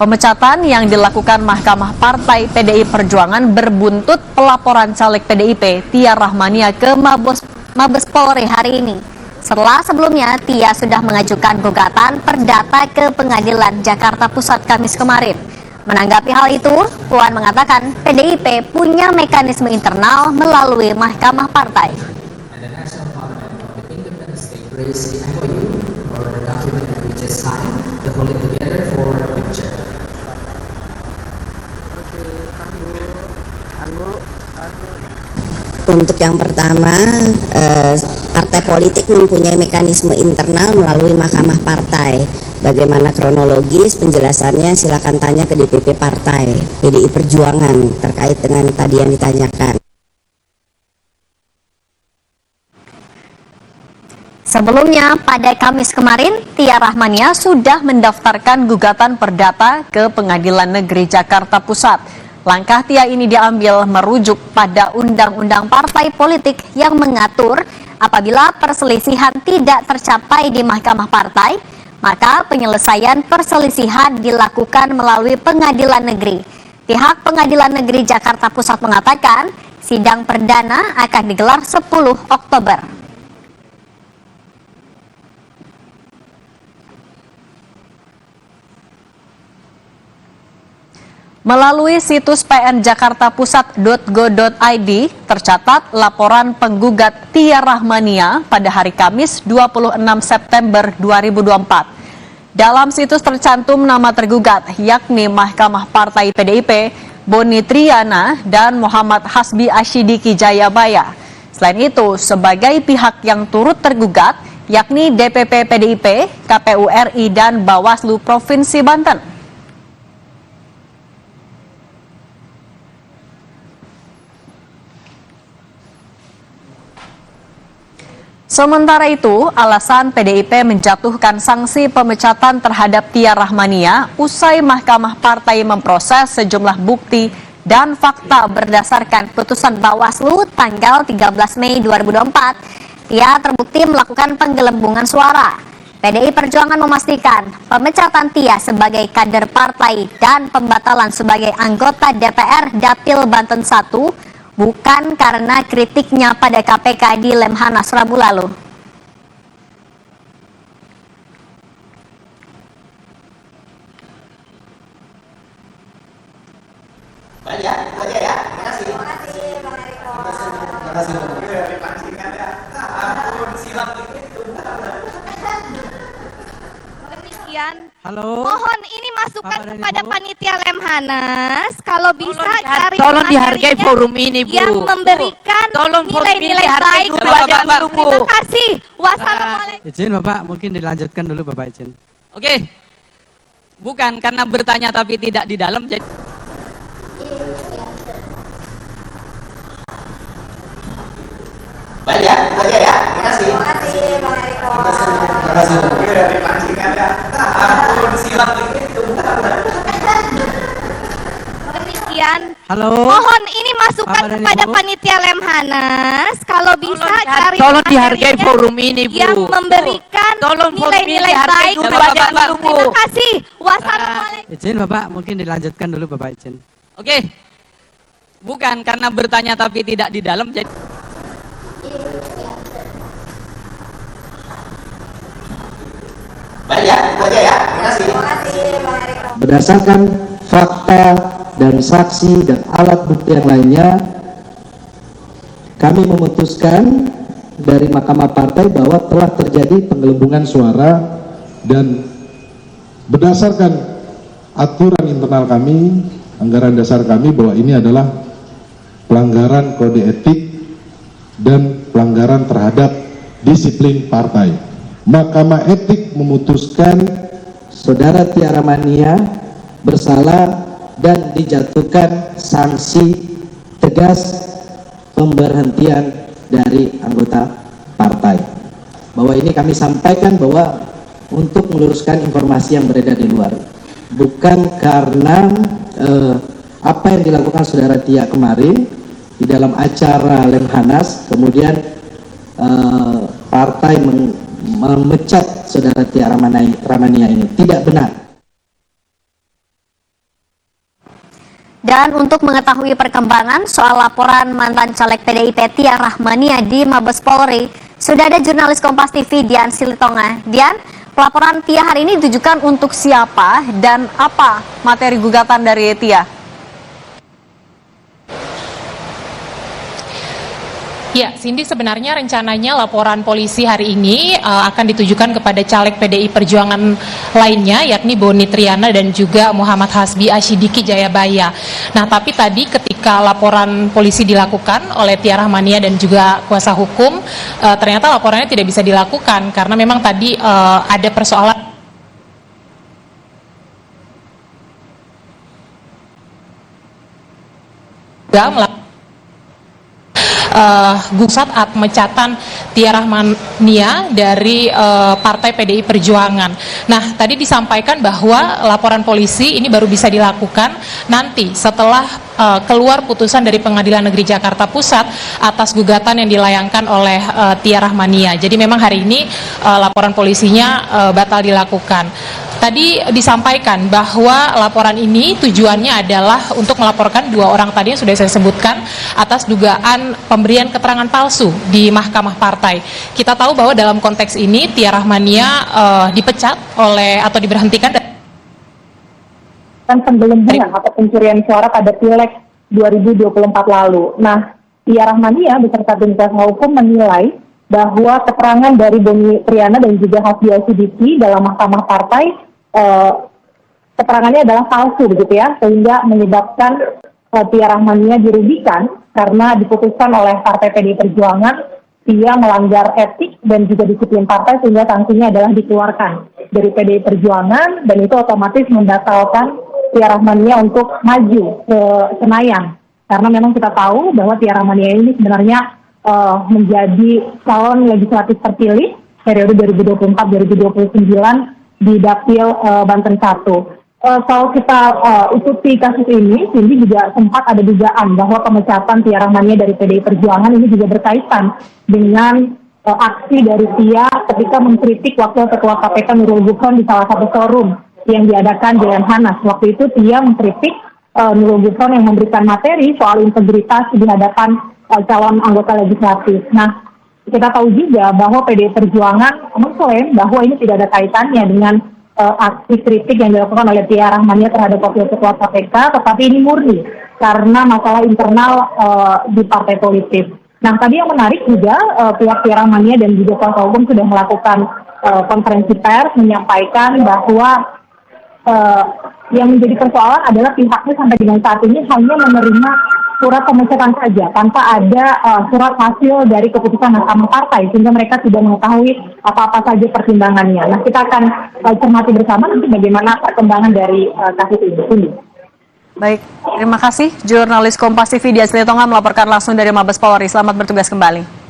Pemecatan yang dilakukan Mahkamah Partai PDI Perjuangan berbuntut pelaporan caleg PDIP Tia Rahmania ke Mabes Polri hari ini. Setelah sebelumnya Tia sudah mengajukan gugatan perdata ke Pengadilan Jakarta Pusat Kamis kemarin. Menanggapi hal itu, Puan mengatakan PDIP punya mekanisme internal melalui Mahkamah Partai. Untuk yang pertama, partai politik mempunyai mekanisme internal melalui Mahkamah Partai. Bagaimana kronologis penjelasannya silakan tanya ke DPP Partai PDI Perjuangan terkait dengan tadi yang ditanyakan. Sebelumnya, pada Kamis kemarin, Tia Rahmania sudah mendaftarkan gugatan perdata ke Pengadilan Negeri Jakarta Pusat. Langkah Tia ini diambil merujuk pada Undang-Undang Partai Politik yang mengatur apabila perselisihan tidak tercapai di Mahkamah Partai, maka penyelesaian perselisihan dilakukan melalui Pengadilan Negeri. Pihak Pengadilan Negeri Jakarta Pusat mengatakan sidang perdana akan digelar 10 Oktober. Melalui situs pnjakartapusat.go.id tercatat laporan penggugat Tia Rahmania pada hari Kamis 26 September 2024. Dalam situs tercantum nama tergugat yakni Mahkamah Partai PDIP, Boni Triana, dan Muhammad Hasbi Ashidiki Jayabaya. Selain itu, sebagai pihak yang turut tergugat yakni DPP PDIP, KPU RI, dan Bawaslu Provinsi Banten. Sementara itu, alasan PDIP menjatuhkan sanksi pemecatan terhadap Tia Rahmania usai Mahkamah Partai memproses sejumlah bukti dan fakta berdasarkan putusan Bawaslu tanggal 13 Mei 2024. Tia terbukti melakukan penggelembungan suara. PDI Perjuangan memastikan pemecatan Tia sebagai kader partai dan pembatalan sebagai anggota DPR Dapil Banten 1 bukan karena kritiknya pada KPK di Lemhanas Rabu lalu. Baik ya, aja ya. Terima kasih. Terima kasih, Bang Eriko. Terima kasih. Halo. Mohon ini masukan kepada panitia Lemhanas, kalau bisa cari tolong dihargai forum ini, Bu. Yang memberikan nilai-nilai baik. Terima kasih. Wassalamualaikum. Izin Bapak, mungkin dilanjutkan dulu Bapak izin. Oke. Bukan karena bertanya tapi tidak di dalam jadi. Baik ya, aja ya. Terima kasih. Terima kasih, Bang Eriko. Terima kasih. Halo. Mohon ini masukan kepada panitia Lemhanas, kalau bisa cari tolong dihargai forum ini, Bu. Yang memberikan nilai-nilai baik. Terima kasih. Wassalamualaikum. Izin Bapak, mungkin dilanjutkan dulu Bapak izin. Oke. Bukan karena bertanya tapi tidak di dalam jadi. Baik ya, aja ya. Terima kasih. Terima kasih, Bang Eriko. Berdasarkan fakta dan saksi dan alat bukti yang lainnya, kami memutuskan dari Mahkamah Partai bahwa telah terjadi penggelembungan suara dan berdasarkan aturan internal kami, anggaran dasar kami, bahwa ini adalah pelanggaran kode etik dan pelanggaran terhadap disiplin partai. Mahkamah Etik memutuskan Saudara Tia Rahmania bersalah dan dijatuhkan sanksi tegas pemberhentian dari anggota partai. Bahwa ini kami sampaikan bahwa untuk meluruskan informasi yang beredar di luar, bukan karena apa yang dilakukan Saudara Tia kemarin di dalam acara Lemhanas, kemudian partai memecat Saudara Tia Rahmania ini tidak benar. Dan untuk mengetahui perkembangan soal laporan mantan caleg PDIP Tia Rahmania di Mabes Polri, sudah ada jurnalis Kompas TV Dian Silitonga. Dian, pelaporan Tia hari ini ditujukan untuk siapa dan apa materi gugatan dari Tia? Ya, Cindy, sebenarnya rencananya laporan polisi hari ini akan ditujukan kepada caleg PDI Perjuangan lainnya, yakni Boni Triana dan juga Muhammad Hasbi Asyidiki Jayabaya. Nah, tapi tadi ketika laporan polisi dilakukan oleh Tia Rahmania dan juga kuasa hukum, ternyata laporannya tidak bisa dilakukan karena memang tadi ada persoalan saat pemecatan Tia Rahmania dari Partai PDI Perjuangan. Nah, tadi disampaikan bahwa laporan polisi ini baru bisa dilakukan nanti setelah keluar putusan dari Pengadilan Negeri Jakarta Pusat atas gugatan yang dilayangkan oleh Tia Rahmania. Jadi memang hari ini laporan polisinya batal dilakukan. Tadi disampaikan bahwa laporan ini tujuannya adalah untuk melaporkan dua orang tadi yang sudah saya sebutkan atas dugaan pemberian keterangan palsu di Mahkamah Partai. Kita tahu bahwa dalam konteks ini Tia Rahmania dipecat oleh atau diberhentikan dan penggelembungan atau pencurian suara pada Pileg 2024 lalu. Nah, Tia Rahmania beserta tim kuasa hukum menilai bahwa keterangan dari Boni Triana dan juga Hasbi Asyidiki dalam Mahkamah Partai keterangannya adalah palsu begitu ya, sehingga menyebabkan Tia Rahmania dirugikan karena diputuskan oleh Partai PDI Perjuangan Tia melanggar etik dan juga disiplin partai sehingga sanksinya adalah dikeluarkan dari PDI Perjuangan dan itu otomatis membatalkan Tia Rahmania untuk maju ke Senayan karena memang kita tahu bahwa Tia Rahmania ini sebenarnya menjadi calon legislatif terpilih periode 2024-2029 di Dapil Banten 1. Kalau kita ikuti kasus ini juga sempat ada dugaan bahwa pemecatan Tia Rahmania dari PDI Perjuangan ini juga berkaitan dengan aksi dari Tia ketika mengkritik Wakil Ketua KPK Nurul Gufron di salah satu forum yang diadakan Dewan Hanas. Waktu itu Tia mengkritik Nurul Gufron yang memberikan materi soal integritas di hadapan calon anggota legislatif. Nah, kita tahu juga bahwa PDI Perjuangan mengklaim bahwa ini tidak ada kaitannya dengan aksi kritik yang dilakukan oleh Tia Rahmania terhadap Wakil Ketua KPK, tetapi ini murni karena masalah internal di partai politik. Nah, tadi yang menarik juga pihak Tia Rahmania dan juga kuasa hukum sudah melakukan konferensi pers menyampaikan bahwa yang menjadi persoalan adalah pihaknya sampai dengan saat ini hanya menerima surat pemecatan saja tanpa ada surat hasil dari keputusan Mahkamah Partai sehingga mereka tidak mengetahui apa-apa saja pertimbangannya. Nah, kita akan cermati bersama nanti bagaimana perkembangan dari kasus ini. Baik, terima kasih jurnalis Kompas TV Dian Silitonga melaporkan langsung dari Mabes Polri. Selamat bertugas kembali.